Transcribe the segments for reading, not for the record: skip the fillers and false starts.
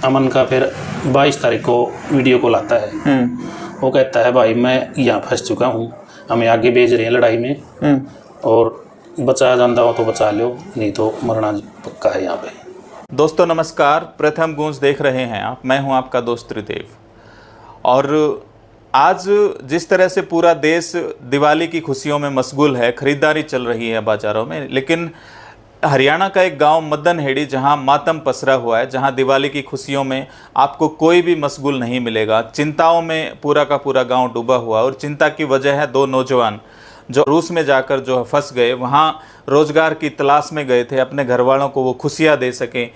अमन का फिर 22 तारीख को वीडियो कॉल आता है। वो कहता है भाई मैं यहाँ फंस चुका हूँ, हमें आगे भेज रहे हैं लड़ाई में, और बचा जाता हो तो बचा लो, नहीं तो मरना पक्का है यहाँ पे। दोस्तों नमस्कार, प्रथम गूंज देख रहे हैं आप। मैं हूं आपका दोस्त त्रिदेव। और आज जिस तरह से पूरा देश दिवाली की खुशियों में मशगूल है, खरीदारी चल रही है बाज़ारों में, लेकिन हरियाणा का एक गांव मदनहेड़ी जहां मातम पसरा हुआ है, जहां दिवाली की खुशियों में आपको कोई भी मशगूल नहीं मिलेगा। चिंताओं में पूरा का पूरा गांव डूबा हुआ, और चिंता की वजह है 2 नौजवान जो रूस में जाकर जो फंस गए, वहाँ रोज़गार की तलाश में गए थे, अपने घर वालों को वो खुशियाँ दे सकें,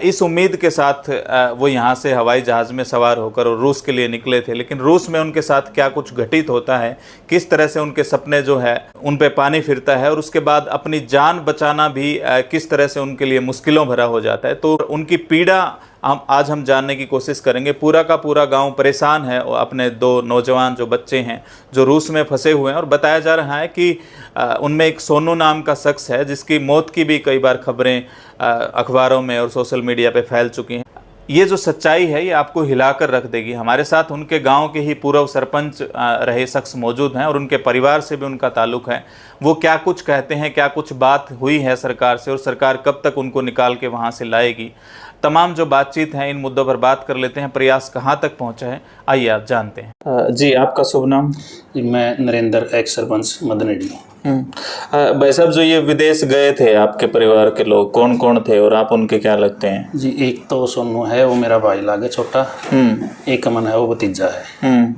इस उम्मीद के साथ वो यहाँ से हवाई जहाज़ में सवार होकर और रूस के लिए निकले थे। लेकिन रूस में उनके साथ क्या कुछ घटित होता है, किस तरह से उनके सपने जो है उन पे पानी फिरता है, और उसके बाद अपनी जान बचाना भी किस तरह से उनके लिए मुश्किलों भरा हो जाता है, तो उनकी पीड़ा आज हम जानने की कोशिश करेंगे। पूरा का पूरा गांव परेशान है अपने 2 नौजवान जो बच्चे हैं जो रूस में फंसे हुए हैं, और बताया जा रहा है कि उनमें एक सोनू नाम का शख्स है जिसकी मौत की भी कई बार खबरें अखबारों में और सोशल मीडिया पे फैल चुकी हैं। ये जो सच्चाई है ये आपको हिलाकर रख देगी। हमारे साथ उनके गांव के ही पूर्व सरपंच रहे शख्स मौजूद हैं, और उनके परिवार से भी उनका ताल्लुक़ है। वो क्या कुछ कहते हैं, क्या कुछ बात हुई है सरकार से, और सरकार कब तक उनको निकाल के वहाँ से लाएगी, तमाम जो बातचीत है इन मुद्दों पर बात कर लेते हैं। प्रयास कहाँ तक पहुँचा है आइए आप जानते हैं। जी आपका शुभ नाम? मैं नरेंद्र, एक्स सरपंच मदनहेड़ी। भाई साहब, जो ये विदेश गए थे आपके परिवार के लोग कौन कौन थे और आप उनके क्या लगते हैं? जी एक तो सोनू है, वो मेरा भाई लागे छोटा। एक अमन है, वो भतीजा है।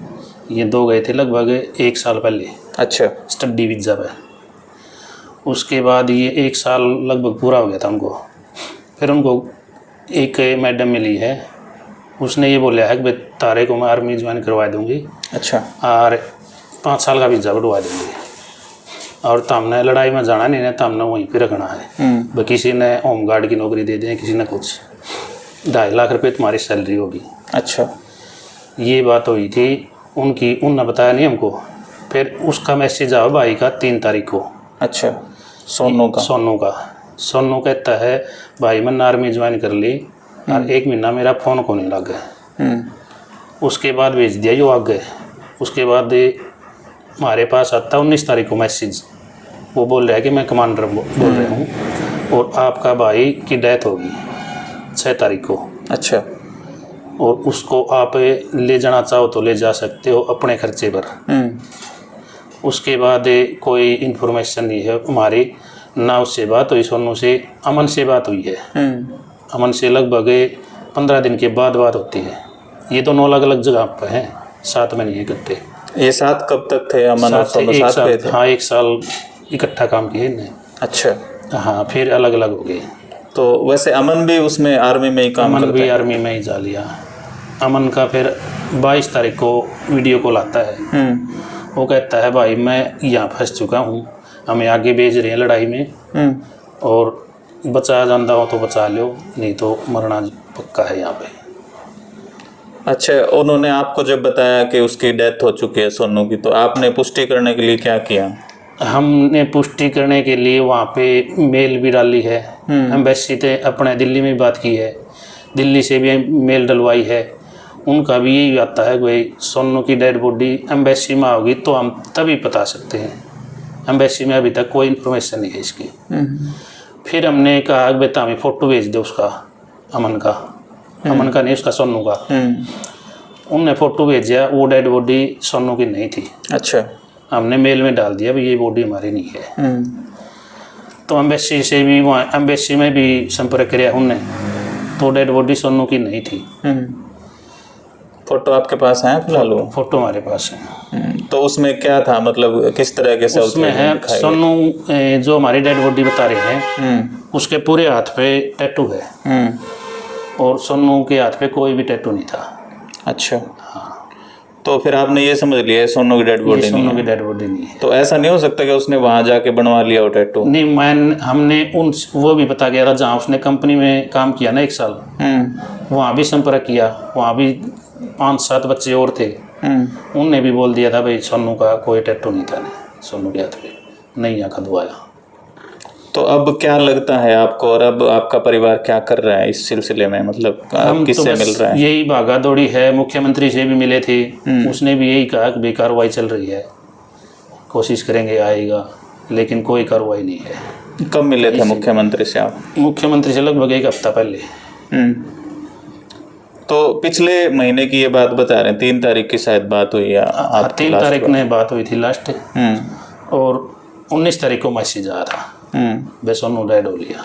ये 2 गए थे लगभग 1 साल पहले। अच्छा। स्टडी वीजा पे। उसके बाद ये 1 साल लगभग पूरा हो गया था उनको। फिर उनको एक मैडम मिली है, उसने ये बोला है कि तारे को मैं आर्मी ज्वाइन करवा दूंगी। अच्छा। और 5 साल का वीज़ा बढ़वा दूंगी, और तमने लड़ाई में जाना नहीं है, तमने वहीं पे रखना है। किसी ने होम गार्ड की नौकरी दे दी, किसी ने कुछ 2.5 लाख रुपये तुम्हारी सैलरी होगी। अच्छा। ये बात हुई थी उनकी, उनने बताया नहीं हमको। फिर उसका मैसेज आया भाई का 3 तारीख को। अच्छा। सोनू कहता है भाई मैंने आर्मी ज्वाइन कर ली, और 1 महीना मेरा फ़ोन को नहीं लग गया। उसके बाद भेज दिया जो आगे। उसके बाद हमारे पास आता 19 तारीख को मैसेज। वो बोल रहा है कि मैं कमांडर बोल रहा हूँ, और आपका भाई की डेथ होगी 6 तारीख को। अच्छा। और उसको आप ले जाना चाहो तो ले जा सकते हो अपने खर्चे पर। उसके बाद कोई इन्फॉर्मेशन नहीं है हमारी, ना उससे बात हुई सोनू से। अमन से बात हुई है। अमन से लगभग 15 दिन के बाद बात होती है। ये दोनों अलग अलग जगह पर हैं, साथ में नहीं इकट्ठे। ये साथ कब तक थे अमन और सोनू? साथ पे थे? हाँ 1 साल इकट्ठा काम किए इन्हें। अच्छा। हाँ फिर अलग अलग हो गए। तो वैसे अमन भी उसमें आर्मी में ही काम करता है? अमन भी आर्मी में ही जा लिया। अमन का फिर 22 तारीख को वीडियो कॉल आता है। वो कहता है भाई मैं यहाँ फंस चुका हूँ, हमें आगे भेज रहे हैं लड़ाई में, और बचा जाता हो तो बचा लो, नहीं तो मरना पक्का है यहाँ पे। अच्छा, उन्होंने आपको जब बताया कि उसकी डेथ हो चुकी है सोनू की, तो आपने पुष्टि करने के लिए क्या किया? हमने पुष्टि करने के लिए वहाँ पे मेल भी डाली है। एम्बेसी से अपने दिल्ली में बात की है, दिल्ली से भी मेल डलवाई है। उनका भी यही आता है भाई सोनू की डेड बॉडी एम्बेसी में होगी तो हम तभी बता सकते हैं। एम्बेसी में अभी तक कोई इन्फॉर्मेशन नहीं है इसकी। फिर हमने कहा कि बेटा हमें फ़ोटो भेज दो उसका, अमन का नहीं, उसका सोनू का। उनने फ़ोटो भेजा, वो डेड बॉडी सोनू की नहीं थी। अच्छा। हमने मेल में डाल दिया भाई ये बॉडी हमारी नहीं है। तो एम्बेसी से भी, वहाँ एम्बेसी में भी संपर्क किया उनने, तो डेड बॉडी सोनू की नहीं थी। फोटो आपके पास है फिलहाल? फोटो हमारे पास है। तो उसमें क्या था, मतलब किस तरह के? उसमें है सोनू जो हमारी डेड बॉडी बता रहे हैं, उसके पूरे हाथ पे टैटू है, और सोनू के हाथ पे कोई भी टैटू नहीं था। अच्छा। हाँ। तो फिर आपने ये समझ लिया है सोनू की डेड बॉडी नहीं है? सोनू की डेड बॉडी नहीं है। तो ऐसा नहीं हो सकता कि उसने वहाँ जाके बनवा लिया हो टैटू? नहीं, हमने वो भी बता गया था जहाँ उसने कंपनी में काम किया ना 1 साल, वहाँ भी संपर्क किया। वहाँ भी 5-7 बच्चे और थे, उनने भी बोल दिया था भाई सोनू का कोई टैटू नहीं था, सोनू के हाथ पे नहीं आंखा दुआया। तो अब क्या लगता है आपको, और अब आपका परिवार क्या कर रहा है इस सिलसिले में, मतलब किससे मिल रहा है? यही भागा दौड़ी है, मुख्यमंत्री से भी मिले थे, उसने भी यही कहा कि कार्रवाई चल रही है, कोशिश करेंगे आएगा, लेकिन कोई कार्रवाई नहीं है। कब मिले थे मुख्यमंत्री से आप? मुख्यमंत्री से लगभग 1 हफ्ता पहले। तो पिछले महीने की ये बात बता रहे हैं, 3 तारीख की शायद बात हुई है आप? 3 तारीख ने बात हुई थी लास्ट, और 19 तारीख को मैसेज आया था बस सोनू डेड हो लिया,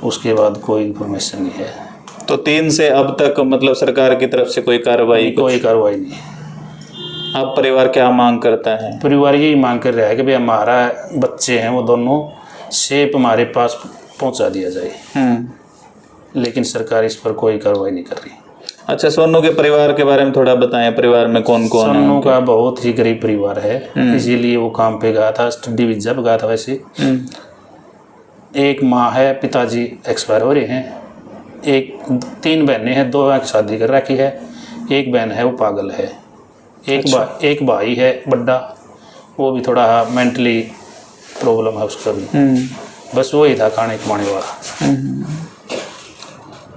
उसके बाद कोई इन्फॉर्मेशन नहीं है। तो 3 से अब तक मतलब सरकार की तरफ से कोई कार्रवाई? कोई कार्रवाई नहीं। अब परिवार क्या मांग करता है? परिवार यही मांग कर रहा है कि भाई हमारा बच्चे हैं वो दोनों सेफ हमारे पास पहुंचा दिया जाए, लेकिन सरकार इस पर कोई कार्रवाई नहीं कर रही। अच्छा, सोनू के परिवार के बारे में थोड़ा बताएं, परिवार में कौन कौन है? सोनू का बहुत ही गरीब परिवार है, इसीलिए वो काम पे गया था, स्टडी वीजा पे गया था वैसे। एक माँ है, पिताजी एक्सपायर हो रहे हैं, 3 बहनें हैं, 2 की शादी कर रखी है, एक बहन है वो पागल है, एक भाई है बड्डा, वो भी थोड़ा मेंटली प्रॉब्लम है उसका भी। बस वही था खाने कमाने वाला।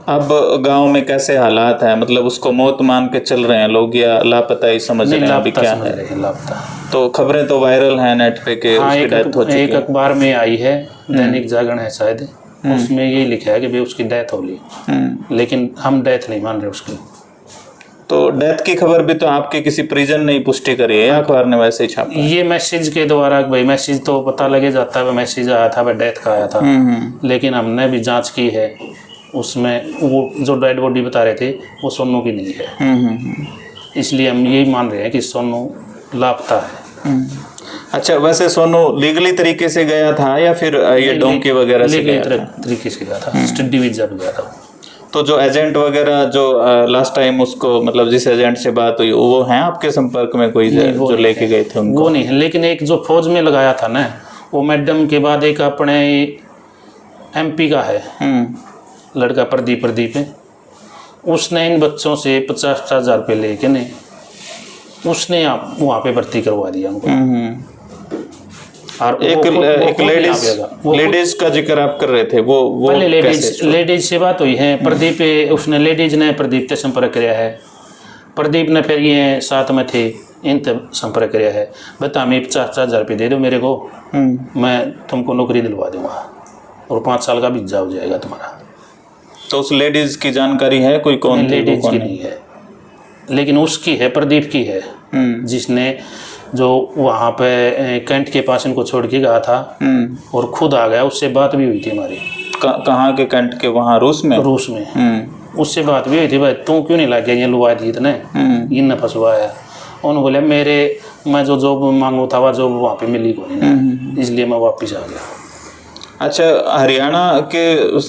अब गांव में कैसे हालात है, मतलब उसको मौत मान के चल रहे हैं लोग या लापता ही समझ रहे हैं? अभी क्या है? लापता। तो खबरें तो वायरल हैं नेट पे कि उसकी डेथ हो चुकी है। एक अखबार में आई है, दैनिक जागरण है शायद, उसमें ये लिखा है कि भाई उसकी डेथ हो ली, लेकिन हम डेथ नहीं मान रहे उसकी। तो डेथ की खबर भी तो आपके किसी परिजन ने पुष्टि करी है या अखबार ने वैसे ही छापा? ये मैसेज के द्वारा, भाई मैसेज तो पता लगे जाता है, मैसेज आया था, भाई डेथ का आया था, लेकिन हमने भी जांच की है, उसमें वो जो डेड बॉडी बता रहे थे वो सोनू की नहीं है, इसलिए हम यही मान रहे हैं कि सोनू लापता है। अच्छा, वैसे सोनू लीगली तरीके से गया था या फिर ये डोंकी वगैरह से गया था? तरीके से गया था, स्टडी वीजा पे गया था। तो जो एजेंट वगैरह जो लास्ट टाइम उसको मतलब जिस एजेंट से बात हुई वो हैं आपके संपर्क में कोई जो लेके गए थे उनको? वो नहीं है, लेकिन एक जो फौज में लगाया था ना, वो मैडम के बाद एक अपने MP का है लड़का प्रदीप, उसने इन बच्चों से 50,000 रुपये लेके ने उसने वहाँ पे भर्ती करवा दिया उनको। और एक लेडीज का जिक्र आप कर रहे थे, वो पहले लेडीज से बात हुई है, प्रदीप उसने लेडीज ने प्रदीप से संपर्क किया है, प्रदीप ने फिर ये साथ में थे इन तब संपर्क किया है, बता हमें 50,000 रुपये दे दो मेरे को, मैं तुमको नौकरी दिलवा दूंगा और 5 साल का वीजा हो जाएगा तुम्हारा। तो उस लेडीज की जानकारी है कोई? कौन? लेडीज की नहीं है, लेकिन उसकी है, प्रदीप की है, जिसने जो वहाँ पे कैंट के पास इनको छोड़ के गया था और खुद आ गया, उससे बात भी हुई थी हमारी। कहाँ के कैंट के? वहाँ रूस में? रूस में। उससे बात भी हुई थी, भाई तू क्यों नहीं लग गया ये लुआ जीत ने इन फंसवाया। उन्होंने बोले मैं जो जॉब मांगू था वह जॉब वहाँ पे मिली को नहीं, इसलिए मैं वापस आ गया। अच्छा, हरियाणा के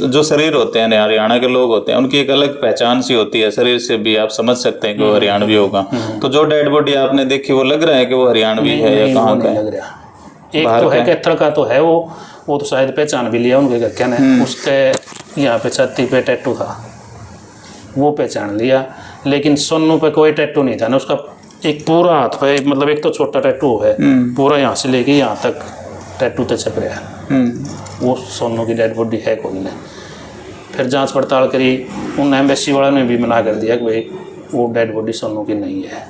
जो शरीर होते हैं, हरियाणा के लोग होते हैं, उनकी एक अलग पहचान सी होती है, शरीर से भी आप समझ सकते हैं कि वो हरियाणवी होगा। तो जो डेड बॉडी आपने देखी वो लग रहा है कि वो हरियाणवी है या कहाँ का है? लग रहा एक तो है कैथल का तो है, वो तो शायद पहचान भी लिया उनके घर ने, उसके यहाँ पे छाती पे टैटू था वो पहचान लिया, लेकिन सोनू पे कोई टैटू नहीं था ना, उसका एक पूरा हाथ पे, मतलब एक तो छोटा टैटू है पूरा यहाँ से लेके यहाँ तक टैटू तो छप रहा है, वो सोनू की डेड बॉडी है कोई नहीं। फिर जांच पड़ताल करी, उन एम्बेसी वालों ने भी मना कर दिया कि भाई वो डेड बॉडी सोनू की नहीं है।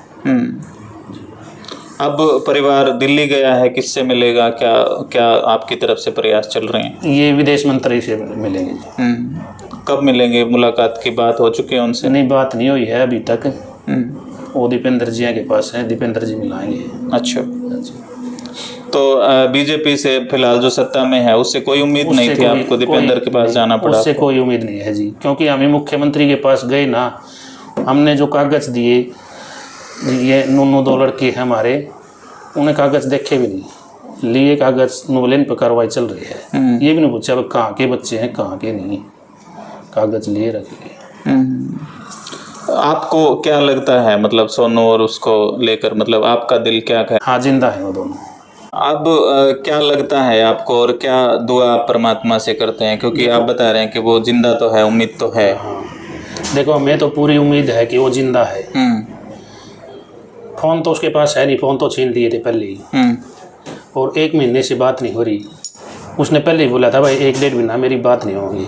अब परिवार दिल्ली गया है, किससे मिलेगा? क्या आपकी तरफ से प्रयास चल रहे हैं? ये विदेश मंत्री से मिलेंगे जी। कब मिलेंगे? मुलाकात की बात हो चुकी है उनसे? नहीं, बात नहीं हुई है अभी तक। वो दीपेंद्र जी के पास है, दीपेंद्र जी मिलाएंगे। अच्छा, तो बीजेपी से फिलहाल जो सत्ता में है उससे कोई उम्मीद नहीं थी आपको? दीपेंद्र के पास जाना पड़ा? उससे कोई उम्मीद नहीं है जी, क्योंकि हमें मुख्यमंत्री के पास गए ना, हमने जो कागज दिए, ये $9 लड़के हैं हमारे, उन्हें कागज देखे भी नहीं, लिए कागज नोलेन पर कार्रवाई चल रही है, ये भी नहीं पूछा कहाँ के बच्चे हैं कहाँ के नहीं, कागज लिए रख लिए। आपको क्या लगता है, मतलब सोनू और उसको लेकर, मतलब आपका दिल क्या कहे? हाँ, जिंदा है वो दोनों। अब क्या लगता है आपको और क्या दुआ आप परमात्मा से करते हैं, क्योंकि आप बता रहे हैं कि वो जिंदा तो है, उम्मीद तो है। हाँ, देखो हमें तो पूरी उम्मीद है कि वो जिंदा है। फ़ोन तो उसके पास है नहीं, फ़ोन तो छीन दिए थे पहले ही, और 1 महीने से बात नहीं हो रही, उसने पहले ही बोला था भाई 1-1.5 महीना मेरी बात नहीं होगी।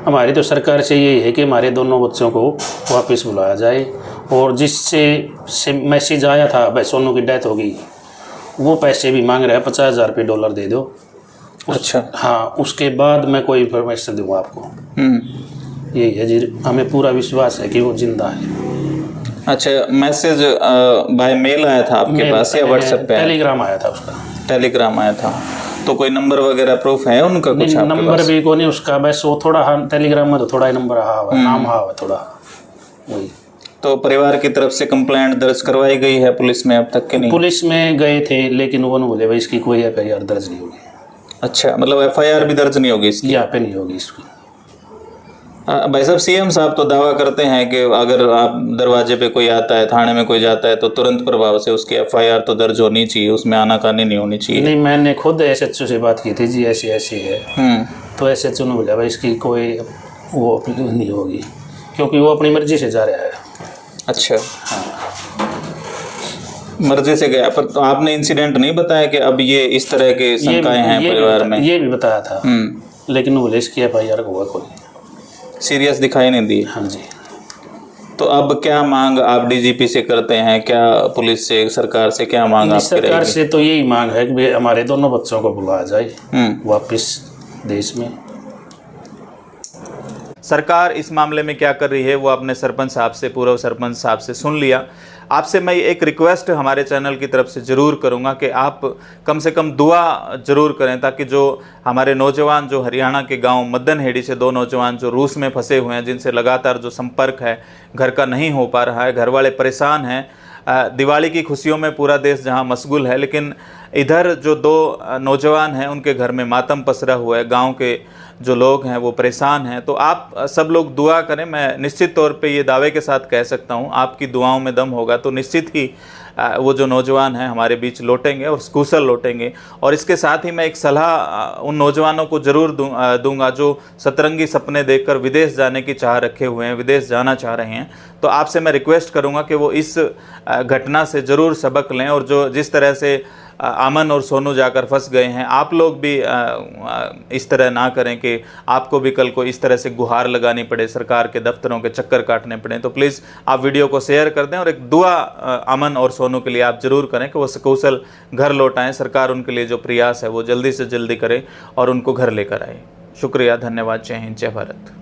हमारी तो सरकार से यही है कि हमारे दोनों बच्चों को वापस बुलाया जाए, और जिससे मैसेज आया था भाई सोनू की डेथ होगी, वो पैसे भी मांग रहा है, 50,000 रुपये डॉलर दे दो। अच्छा। हाँ, उसके बाद मैं कोई इन्फॉर्मेशन दूंगा आपको। यही है जी, हमें पूरा विश्वास है कि वो जिंदा है। अच्छा, मैसेज बाय मेल आया था आपके पास या व्हाट्सएप पे? टेलीग्राम आया था उसका। टेलीग्राम आया था, तो कोई नंबर वगैरह प्रूफ है उनका कुछ आपके नंबर पास? भी को नहीं उसका, बस वो थोड़ा हाँ टेलीग्राम में तो थोड़ा ही नंबर हाँ हुआ, नाम हाँ हुआ थोड़ा वही। तो परिवार की तरफ से कंप्लेंट दर्ज करवाई गई है पुलिस में अब तक के नहीं? पुलिस में गए थे, लेकिन वो नहीं बोले भाई इसकी कोई FIR दर्ज नहीं होगी। अच्छा, मतलब FIR भी दर्ज नहीं होगी इसकी? यहाँ पे नहीं होगी इसकी। भाई साहब, CM साहब तो दावा करते हैं कि अगर आप दरवाजे पे कोई आता है, थाने में कोई जाता है, तो तुरंत प्रभाव से उसकी FIR तो दर्ज होनी चाहिए, उसमें आनाकानी नहीं होनी चाहिए। नहीं, मैंने खुद SHO से बात की थी जी, ऐसी ऐसी है। तो SHO ने बोला भाई इसकी कोई वो नहीं होगी, क्योंकि वो अपनी मर्जी से जा रहा है। अच्छा। हाँ, मर्जी से गया। पर तो आपने इंसिडेंट नहीं बताया कि अब ये इस तरह के शंकाएं हैं परिवार में? ये भी बताया था, लेकिन बोले इसकी FIR हुआ कोई सीरियस दिखाई नहीं दी। हाँ जी। तो अब क्या मांग आप DGP से करते हैं, क्या पुलिस से, सरकार से क्या मांग आपकी रहेगी? सरकार से तो यही मांग है कि हमारे दोनों बच्चों को बुलाया जाए वापस देश में। सरकार इस मामले में क्या कर रही है वो आपने सरपंच साहब से, पूर्व सरपंच साहब से सुन लिया। आपसे मैं एक रिक्वेस्ट हमारे चैनल की तरफ से ज़रूर करूंगा कि आप कम से कम दुआ ज़रूर करें, ताकि जो हमारे नौजवान, जो हरियाणा के गांव मद्दनहेड़ी से 2 नौजवान जो रूस में फंसे हुए हैं, जिनसे लगातार जो संपर्क है घर का नहीं हो पा रहा है, घर वाले परेशान हैं। दिवाली की खुशियों में पूरा देश जहां मशगूल है, लेकिन इधर जो 2 नौजवान हैं उनके घर में मातम पसरा हुआ है, गांव के जो लोग हैं वो परेशान हैं। तो आप सब लोग दुआ करें। मैं निश्चित तौर पे ये दावे के साथ कह सकता हूँ, आपकी दुआओं में दम होगा तो निश्चित ही वो जो नौजवान हैं हमारे बीच लौटेंगे और कुशल लौटेंगे। और इसके साथ ही मैं एक सलाह उन नौजवानों को ज़रूर दूंगा जो सतरंगी सपने देखकर विदेश जाने की चाह रखे हुए हैं, विदेश जाना चाह रहे हैं। तो आपसे मैं रिक्वेस्ट करूंगा कि वो इस घटना से ज़रूर सबक लें, और जो जिस तरह से अमन और सोनू जाकर फंस गए हैं, आप लोग भी इस तरह ना करें कि आपको भी कल को इस तरह से गुहार लगानी पड़े, सरकार के दफ्तरों के चक्कर काटने पड़े। तो प्लीज़ आप वीडियो को शेयर कर दें, और एक दुआ अमन और सोनू के लिए आप ज़रूर करें कि वो सकुशल घर लौटाएं। सरकार उनके लिए जो प्रयास है वो जल्दी से जल्दी करे और उनको घर लेकर आए। शुक्रिया, धन्यवाद, जय हिंद, जय भारत।